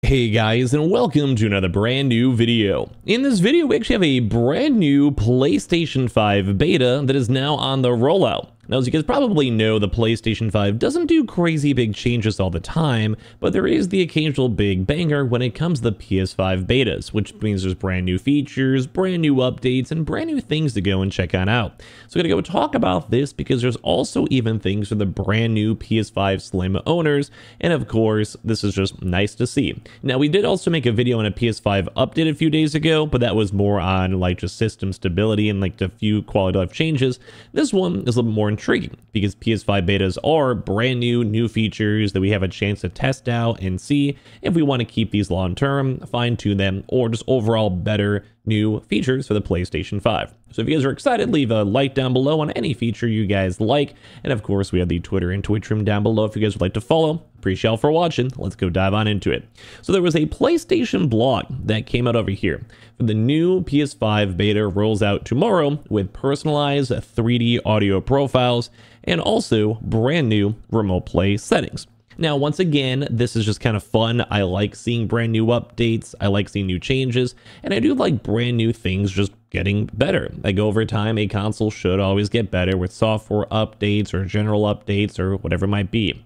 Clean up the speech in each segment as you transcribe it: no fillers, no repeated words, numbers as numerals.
Hey guys, and welcome to another brand new video. In this video, we actually have a brand new PlayStation 5 beta that is now on the rollout. Now, as you guys probably know, the PlayStation 5 doesn't do crazy big changes all the time, but there is the occasional big banger when it comes to the PS5 betas, which means there's brand new features, brand new updates, and brand new things to go and check on out. So I'm gonna go talk about this because there's also even things for the brand new PS5 Slim owners, and of course, this is just nice to see. Now, we did also make a video on a PS5 update a few days ago, but that was more on like just system stability and like a few quality of life changes. This one is a little bit more intriguing because PS5 betas are brand new features that we have a chance to test out and see if we want to keep these long term, fine tune them, or just overall better new features for the PlayStation 5. So if you guys are excited, leave a like down below on any feature you guys like. And of course, we have the Twitter and Twitch room down below if you guys would like to follow. Appreciate y'all for watching. Let's go dive on into it. So there was a PlayStation blog that came out over here. The new PS5 beta rolls out tomorrow with personalized 3D audio profiles and also brand new remote play settings. Now, once again, this is just kind of fun. I like seeing brand new updates. I like seeing new changes, and I do like brand new things just getting better. Like over time, a console should always get better with software updates or general updates or whatever it might be.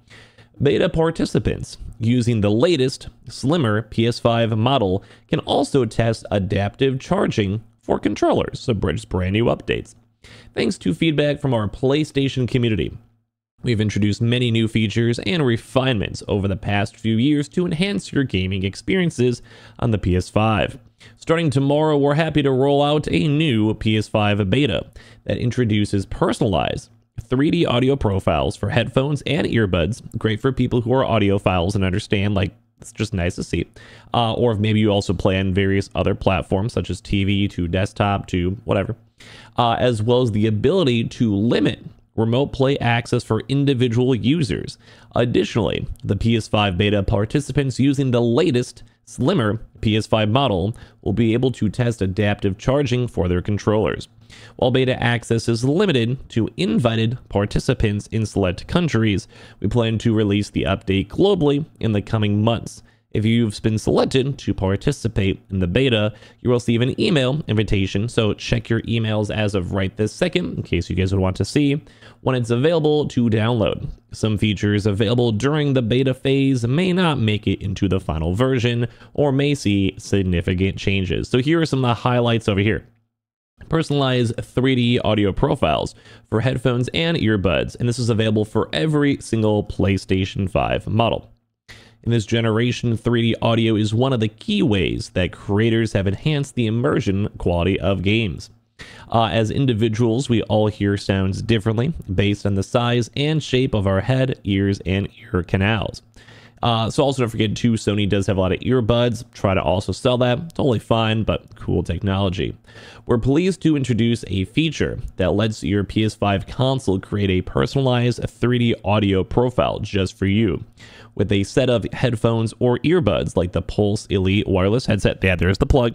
Beta participants using the latest, slimmer PS5 model can also test adaptive charging for controllers, so brand new updates. Thanks to feedback from our PlayStation community, we've introduced many new features and refinements over the past few years to enhance your gaming experiences on the PS5. Starting tomorrow, we're happy to roll out a new PS5 beta that introduces personalized 3D audio profiles for headphones and earbuds. Great for people who are audiophiles and understand, like, it's just nice to see. Or if maybe you also play on various other platforms such as TV to desktop to whatever. As well as the ability to limit remote play access for individual users. Additionally, the PS5 beta participants using the latest, slimmer PS5 model will be able to test adaptive charging for their controllers. While beta access is limited to invited participants in select countries, we plan to release the update globally in the coming months. If you've been selected to participate in the beta, you will receive an email invitation, so check your emails as of right this second in case you guys would want to see when it's available to download. Some features available during the beta phase may not make it into the final version or may see significant changes. So here are some of the highlights over here. Personalized 3D audio profiles for headphones and earbuds, and this is available for every single PlayStation 5 model. In this generation, 3D audio is one of the key ways that creators have enhanced the immersion quality of games. As individuals, we all hear sounds differently based on the size and shape of our head, ears, and ear canals. So also don't forget too, Sony does have a lot of earbuds. Try to also sell that. Totally fine, but cool technology. We're pleased to introduce a feature that lets your PS5 console create a personalized 3D audio profile just for you. With a set of headphones or earbuds like the Pulse Elite wireless headset, there's the plug,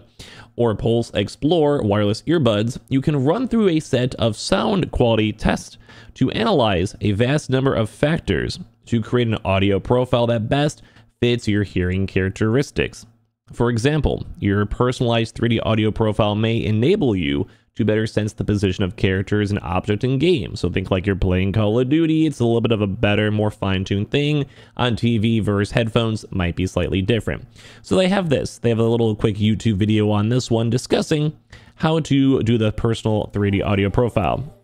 or Pulse Explore wireless earbuds, you can run through a set of sound quality tests to analyze a vast number of factors to create an audio profile that best fits your hearing characteristics. For example, your personalized 3D audio profile may enable you to better sense the position of characters and objects in games. So think like you're playing Call of Duty, it's a little bit of a better, more fine-tuned thing. On TV versus headphones might be slightly different. So they have this. They have a little quick YouTube video on this one discussing how to do the personal 3D audio profile.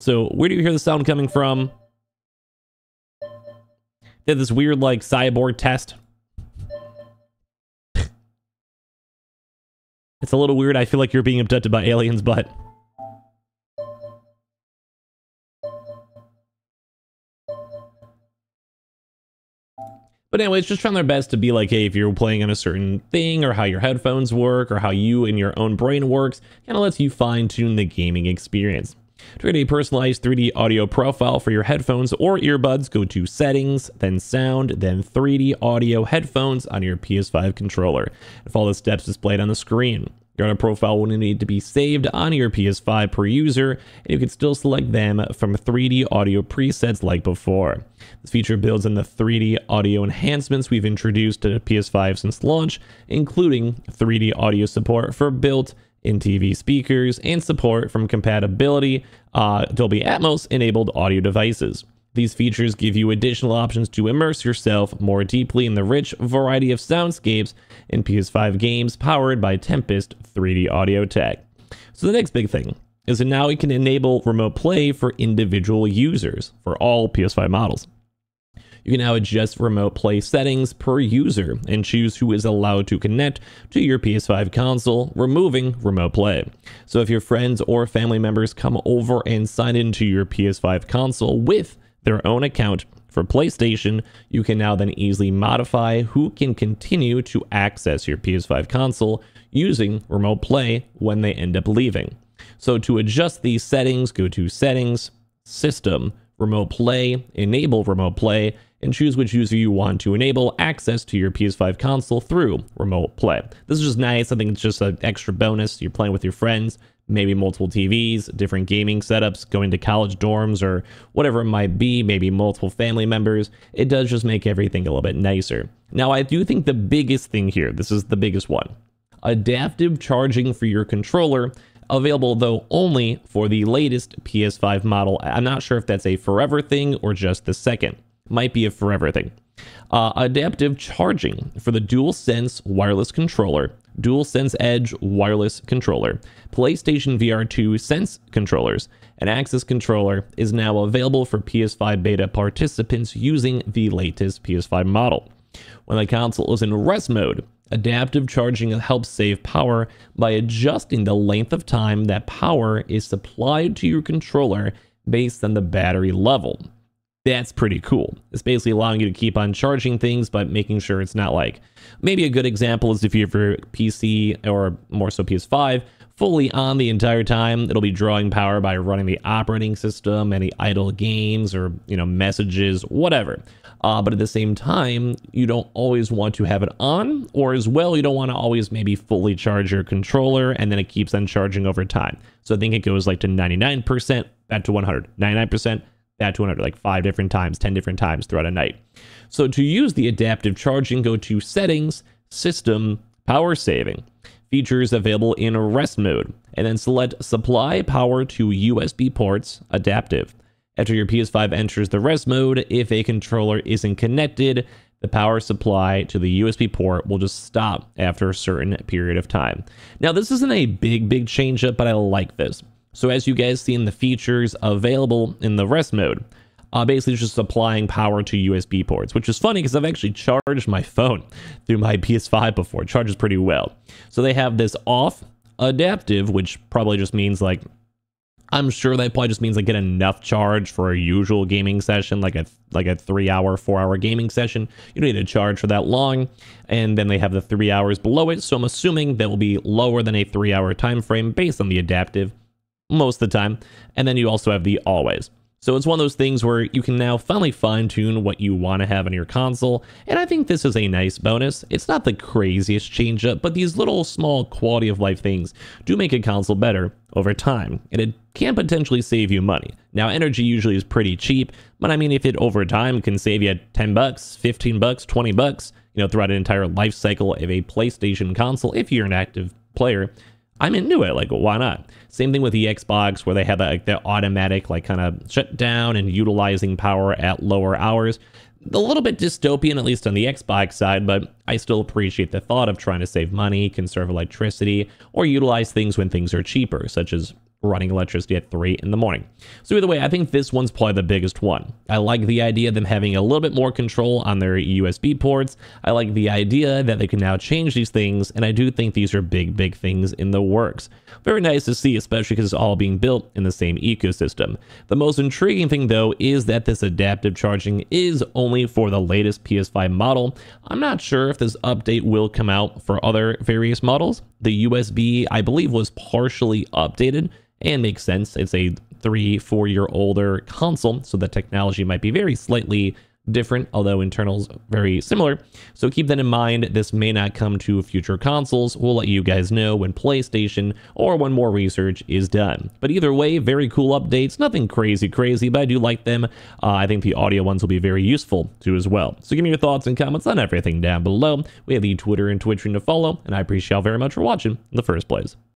So where do you hear the sound coming from? They have this weird like cyborg test. It's a little weird. I feel like you're being abducted by aliens, but... But anyways, just trying their best to be like, hey, if you're playing on a certain thing or how your headphones work or how you and your own brain works, kind of lets you fine-tune the gaming experience. To create a personalized 3D audio profile for your headphones or earbuds, go to Settings, then Sound, then 3D Audio Headphones on your PS5 controller, and follow the steps displayed on the screen. Your audio profile will need to be saved on your PS5 per user, and you can still select them from 3D audio presets like before. This feature builds on the 3D audio enhancements we've introduced to the PS5 since launch, including 3D audio support for built-in TV speakers and support from compatibility Dolby Atmos enabled audio devices. These features give you additional options to immerse yourself more deeply in the rich variety of soundscapes in PS5 games powered by Tempest 3D audio tech. So the next big thing is that now we can enable remote play for individual users for all PS5 models. You can now adjust remote play settings per user and choose who is allowed to connect to your PS5 console, removing remote play. So if your friends or family members come over and sign into your PS5 console with their own account for PlayStation, you can now then easily modify who can continue to access your PS5 console using remote play when they end up leaving. So to adjust these settings, go to Settings, System, Remote Play, Enable Remote Play, and choose which user you want to enable access to your PS5 console through remote play. This is just nice. I think it's just an extra bonus. You're playing with your friends, maybe multiple TVs, different gaming setups, going to college dorms or whatever it might be, maybe multiple family members. It does just make everything a little bit nicer. Now, I do think the biggest thing here, this is the biggest one, adaptive charging for your controller, available though only for the latest PS5 model. I'm not sure if that's a forever thing or just the second. Might be a forever thing. Adaptive charging for the DualSense wireless controller, DualSense Edge wireless controller, PlayStation VR2 Sense controllers, and Axis controller is now available for PS5 beta participants using the latest PS5 model. When the console is in rest mode, adaptive charging helps save power by adjusting the length of time that power is supplied to your controller based on the battery level. That's pretty cool. It's basically allowing you to keep on charging things, but making sure it's not like, maybe a good example is if you have your PC or more so PS5 fully on the entire time, it'll be drawing power by running the operating system, any idle games or, messages, whatever. But at the same time, you don't always want to have it on, or as well, you don't want to always maybe fully charge your controller and then it keeps on charging over time. So I think it goes like to 99%, back to 100, 99%, back to 100, like 5 different times, 10 different times throughout a night. So to use the adaptive charging, go to Settings, System, Power Saving. Features available in rest mode, and then select Supply Power to USB ports, Adaptive. After your PS5 enters the rest mode, if a controller isn't connected, the power supply to the USB port will just stop after a certain period of time. Now, this isn't a big change up, but I like this. So as you guys see in the features available in the rest mode, basically just supplying power to USB ports, which is funny because I've actually charged my phone through my PS5 before. It charges pretty well. So they have this off adaptive, which probably just means like, I'm sure that probably just means like get enough charge for a usual gaming session, like a 3-hour, 4-hour gaming session. You don't need to charge for that long. And then they have the 3 hours below it. So I'm assuming that will be lower than a 3-hour time frame based on the adaptive most of the time. And then you also have the always. So it's one of those things where you can now finally fine-tune what you want to have on your console, and I think this is a nice bonus. It's not the craziest change-up, but these little small quality-of-life things do make a console better over time, and it can potentially save you money. Now, energy usually is pretty cheap, but I mean, if it over time can save you $10, $15, $20, throughout an entire life cycle of a PlayStation console, if you're an active player, I'm into it. Like, why not? Same thing with the Xbox, where they have the automatic kind of shut down and utilizing power at lower hours. A little bit dystopian, at least on the Xbox side, but I still appreciate the thought of trying to save money, conserve electricity, or utilize things when things are cheaper, such as running electricity at 3 in the morning. So either way, I think this one's probably the biggest one. I like the idea of them having a little bit more control on their USB ports. I like the idea that they can now change these things, and I do think these are big things in the works. Very nice to see, especially because it's all being built in the same ecosystem. The most intriguing thing, though, is that this adaptive charging is only for the latest PS5 model. I'm not sure if this update will come out for other various models. The USB, I believe, was partially updated, and makes sense. It's a 3-4 year older console, so the technology might be very slightly different, although internals very similar. So keep that in mind. This may not come to future consoles. We'll let you guys know when PlayStation or when more research is done. But either way, very cool updates. Nothing crazy, but I do like them. I think the audio ones will be very useful too as well. So give me your thoughts and comments on everything down below. We have the Twitter and Twitch to follow, and I appreciate y'all very much for watching in the first place.